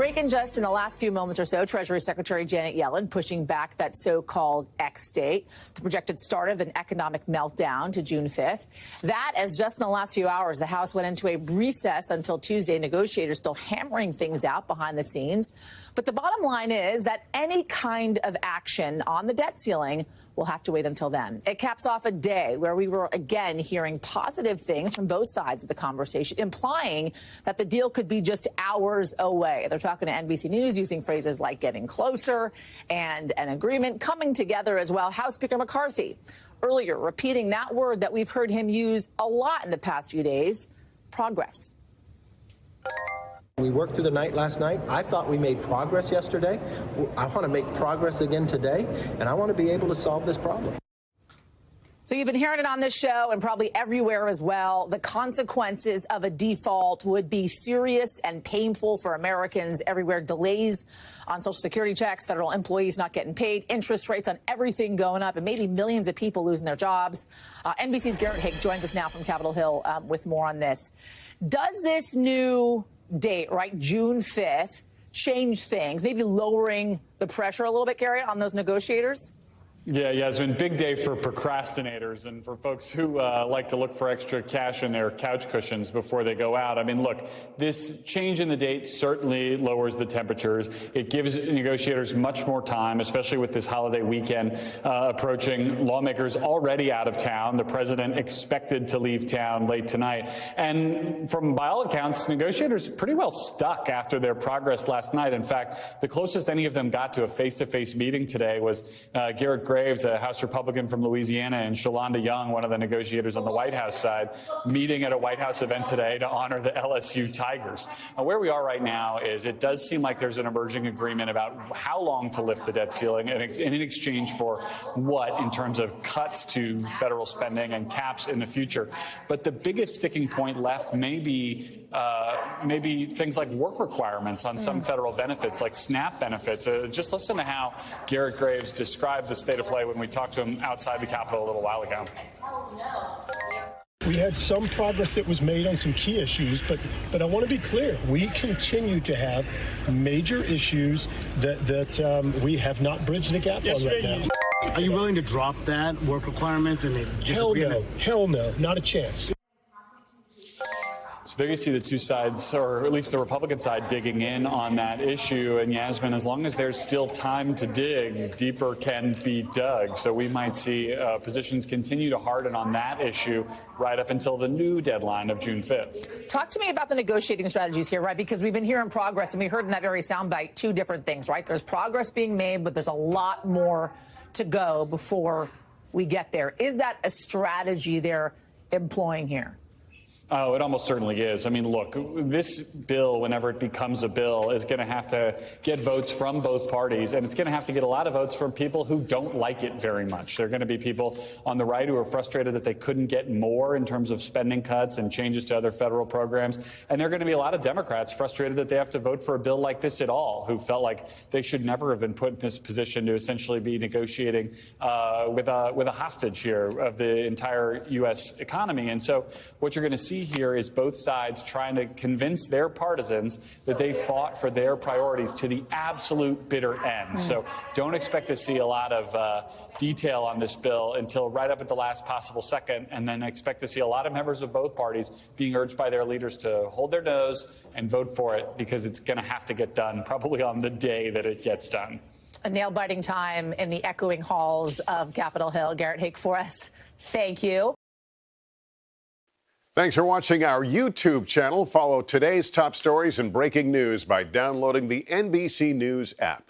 Breaking just in the last few moments or so, Treasury Secretary Janet Yellen pushing back that so-called X date, the projected start of an economic meltdown to June 5th. That, as just in the last few hours, the House went into a recess until Tuesday, negotiators still hammering things out behind the scenes. But the bottom line is that any kind of action on the debt ceiling will have to wait until then. It caps off a day where we were again hearing positive things from both sides of the conversation, implying that the deal could be just hours away. They're talking to NBC News using phrases like getting closer and an agreement coming together as well. House Speaker McCarthy earlier repeating that word that we've heard him use a lot in the past few days, progress. We worked through the night last night. I thought we made progress yesterday. I want to make progress again today, and I want to be able to solve this problem. So you've been hearing it on this show and probably everywhere as well. The consequences of a default would be serious and painful for Americans everywhere. Delays on Social Security checks, federal employees not getting paid, interest rates on everything going up, and maybe millions of people losing their jobs. NBC's Garrett Haake joins us now from Capitol Hill with more on this. Does this new date, right, June 5th, change things, maybe lowering the pressure a little bit, Garrett, on those negotiators? Yeah, it's been a big day for procrastinators and for folks who like to look for extra cash in their couch cushions before they go out. I mean, look, this change in the date certainly lowers the temperatures. It gives negotiators much more time, especially with this holiday weekend approaching. Lawmakers already out of town. The president expected to leave town late tonight. And from by all accounts, negotiators pretty well stuck after their progress last night. In fact, the closest any of them got to a face-to-face meeting today was Garrett, a House Republican from Louisiana, and Shalonda Young, one of the negotiators on the White House side, meeting at a White House event today to honor the LSU Tigers. Now, where we are right now is it does seem like there's an emerging agreement about how long to lift the debt ceiling and in exchange for what in terms of cuts to federal spending and caps in the future. But the biggest sticking point left may be things like work requirements on some federal benefits, like SNAP benefits. Just listen to how Garrett Graves described the state of play when we talked to him outside the Capitol a little while ago. We had some progress that was made on some key issues, but I want to be clear. We continue to have major issues that we have not bridged the gap on right now. Are you willing to drop that work requirements and just Hell no, not a chance. So there you see the two sides, or at least the Republican side, digging in on that issue. And Yasmin, as long as there's still time to dig, deeper can be dug. So we might see positions continue to harden on that issue right up until the new deadline of June 5th. Talk to me about the negotiating strategies here, right? Because we've been hearing progress, and we heard in that very soundbite two different things, right? There's progress being made, but there's a lot more to go before we get there. Is that a strategy they're employing here? Oh, it almost certainly is. I mean, look, this bill, whenever it becomes a bill, is going to have to get votes from both parties, and it's going to have to get a lot of votes from people who don't like it very much. There are going to be people on the right who are frustrated that they couldn't get more in terms of spending cuts and changes to other federal programs. And there are going to be a lot of Democrats frustrated that they have to vote for a bill like this at all, who felt like they should never have been put in this position to essentially be negotiating with a hostage here of the entire U.S. economy. And so what you're going to see here is both sides trying to convince their partisans that they fought for their priorities to the absolute bitter end. So don't expect to see a lot of detail on this bill until right up at the last possible second, and then expect to see a lot of members of both parties being urged by their leaders to hold their nose and vote for it, because it's going to have to get done probably on the day that it gets done. A nail-biting time in the echoing halls of Capitol Hill. Garrett Haake for us. Thank you. Thanks for watching our YouTube channel. Follow today's top stories and breaking news by downloading the NBC News app.